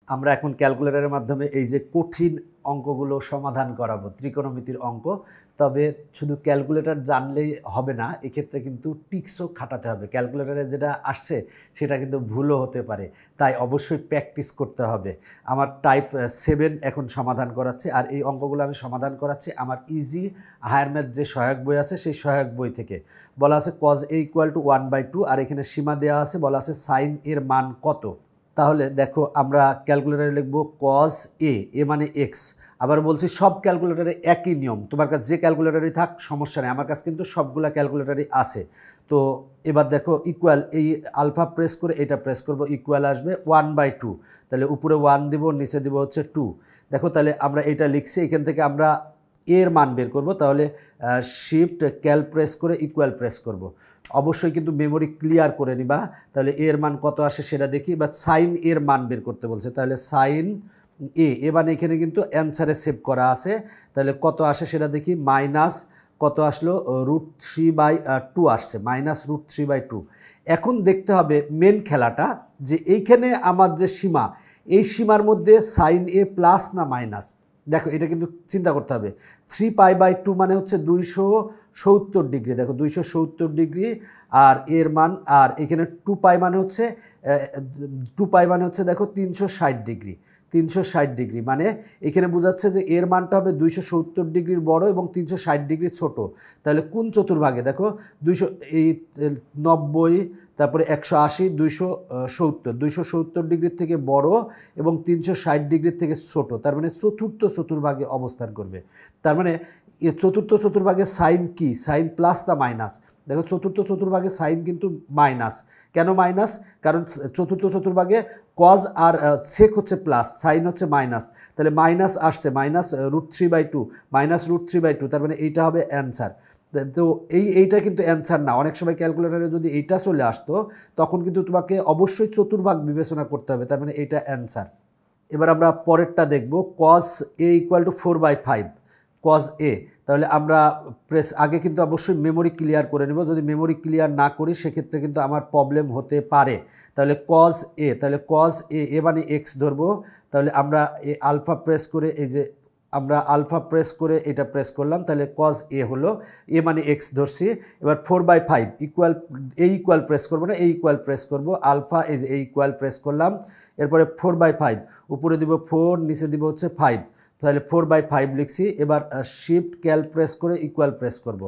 আমরা এখন ক্যালকুলেটরের মাধ্যমে এই যে কঠিন অঙ্কগুলো সমাধান করাবো, ত্রিকোণমিতির অঙ্ক। তবে শুধু ক্যালকুলেটর জানলেই হবে না, এক্ষেত্রে কিন্তু টিক্সও খাটাতে হবে। ক্যালকুলেটরে যেটা আসছে সেটা কিন্তু ভুলও হতে পারে, তাই অবশ্যই প্র্যাকটিস করতে হবে। আমার টাইপ 7 এখন সমাধান করাচ্ছে, আর এই অঙ্কগুলো আমি সমাধান করাচ্ছি আমার ইজি হায়ার ম্যাথ যে সহায়ক বই আছে সেই সহায়ক বই থেকে। বলা আছে cos a = 1/2, আর এখানে সীমা দেওয়া আছে, বলা আছে সাইন এর মান কত। তাহলে দেখো আমরা ক্যালকুলেটরে লিখব cos a, এ মানে এক্স। আবার বলছি সব ক্যালকুলেটরে একই নিয়ম, তোমার কাছে যে ক্যালকুলেটরই থাক সমস্যা নেই, আমার কাছে কিন্তু সবগুলা ক্যালকুলেটরই আছে। তো এবার দেখো ইকুয়াল, এই আলফা প্রেস করে এটা প্রেস করব, ইকুয়াল আসবে 1/2। তাহলে উপরে 1 দিব, নিচে দিব হচ্ছে 2। দেখো তাহলে আমরা এটা লিখছি, এখান থেকে আমরা এর মান বের করব। তাহলে শিফট ক্যাল প্রেস করে ইকুয়াল প্রেস করব। অবশ্যই কিন্তু মেমোরি ক্লিয়ার করে নিবা। তাহলে এর মান কত আসে সেটা দেখি। বা সাইন এর মান বের করতে বলছে, তাহলে সাইন এ মানে এখানে কিন্তু অ্যান্সারে সেভ করা আছে। তাহলে কত আসে সেটা দেখি, মাইনাস কত আসলো, √3/2 আসছে, -√3/2। এখন দেখতে হবে মেন খেলাটা, যে এইখানে আমার যে সীমা, এই সীমার মধ্যে সাইন এ প্লাস না মাইনাস। দেখো এটা কিন্তু চিন্তা করতে হবে। 3π/2 মানে হচ্ছে 270 ডিগ্রি। দেখো 270 ডিগ্রি, আর এর মান, আর এখানে 2π মানে হচ্ছে 2π মানে হচ্ছে দেখো 360 ডিগ্রি। 360 ডিগ্রি মানে এখানে বোঝাচ্ছে যে এর মানটা হবে 270 ডিগ্রির বড় এবং 360 ডিগ্রি ছোট। তাহলে কোন চতুর্ভাগে, দেখো 90, তারপরে 180, 270 ডিগ্রির থেকে বড় এবং 360 ডিগ্রির থেকে ছোট, তার মানে চতুর্থ চতুর্ভাগে অবস্থান করবে। তার মানে চতুর্থ চতুর্ভাগে সাইন কি, সাইন প্লাস না মাইনাস? দেখো চতুর্থ চতুর্ভাগে সাইন কিন্তু মাইনাস। কেন মাইনাস? কারণ চতুর্থ চতুর্ভাগে কজ আর সেক হচ্ছে প্লাস, সাইন হচ্ছে মাইনাস। তাহলে মাইনাস আসছে, -√3/2, -√3/2, তার মানে এইটা হবে অ্যান্সার। তো এইটা কিন্তু অ্যান্সার না। অনেক সময় ক্যালকুলেটরে যদি এইটা চলে আসতো তখন কিন্তু তোমাকে অবশ্যই চতুর্ভাগ বিবেচনা করতে হবে, তার মানে এইটা অ্যান্সার। এবার আমরা পরেরটা দেখব, cos a = 4/5, cos a। তাহলে আমরা আগে কিন্তু অবশ্যই মেমোরি ক্লিয়ার করে নেব। যদি মেমোরি ক্লিয়ার না করি সেক্ষেত্রে কিন্তু আমার প্রবলেম হতে পারে। তাহলে cos a, তাহলে cos a মানে এক্স ধরবো। তাহলে আমরা আলফা প্রেস করে, এই যে আমরা আলফা প্রেস করে এটা প্রেস করলাম, তাহলে cos a হলো, এ মানে এক্স ধরছি। এবার 4/5 ইকুয়াল, এই ইকুয়াল প্রেস করবো না, এই ইকুয়াল প্রেস করবো, আলফা এই যে এই ইকুয়াল প্রেস করলাম। এরপরে 4/5, উপরে দিব 4, নিচে দিব হচ্ছে 5, তাহলে 4/5 লিখছি। এবার শিফট ক্যাল প্রেস করে ইকুয়াল প্রেস করব,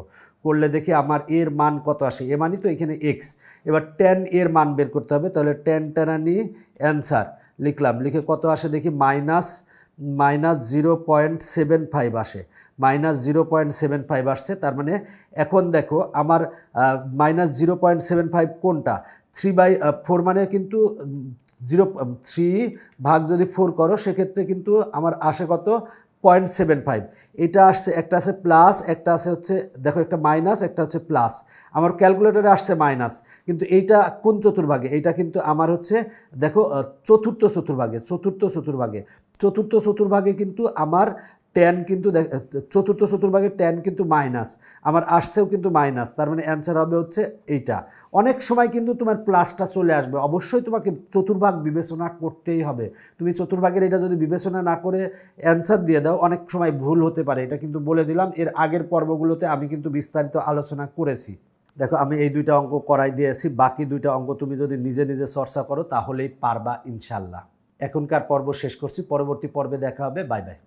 করলে দেখি আমার এর মান কত আসে। এ মানই তো এখানে এক্স। এবার tan এর মান বের করতে হবে, তাহলে tan টানানি অ্যান্সার লিখলাম, লিখে কত আসে দেখি, -0.75 আসে, -0.75 আসছে। তার মানে এখন দেখো আমার -0.75 কোনটা, 3/4 মানে কিন্তু 3 যদি 4 করো সেক্ষেত্রে কিন্তু আমার আসে কত, 0.75। এটা আসছে, একটা আছে প্লাস, একটা আছে হচ্ছে দেখো একটা মাইনাস, একটা হচ্ছে প্লাস। আমার ক্যালকুলেটরে আসছে মাইনাস, কিন্তু এইটা কোন চতুর্ভাগে, এইটা কিন্তু আমার হচ্ছে দেখো চতুর্থ চতুর্ভাগে কিন্তু আমার ট্যান কিন্তু চতুর্থ চতুর্ভাগে ট্যান কিন্তু মাইনাস, আমার আসছেও কিন্তু মাইনাস। তার মানে অ্যান্সার হবে হচ্ছে এইটা। অনেক সময় কিন্তু তোমার প্লাসটা চলে আসবে, অবশ্যই তোমাকে চতুর্ভাগ বিবেচনা করতেই হবে। তুমি চতুর্ভাগের এটা যদি বিবেচনা না করে অ্যান্সার দিয়ে দাও, অনেক সময় ভুল হতে পারে, এটা কিন্তু বলে দিলাম। এর আগের পর্বগুলোতে আমি কিন্তু বিস্তারিত আলোচনা করেছি। দেখো আমি এই দুইটা অঙ্ক করাই দিয়েছি, বাকি দুইটা অঙ্ক তুমি যদি নিজে নিজে চর্চা করো তাহলেই পারবা ইনশাল্লাহ। এখনকার পর্ব শেষ করছি, পরবর্তী পর্বে দেখা হবে। Bye bye.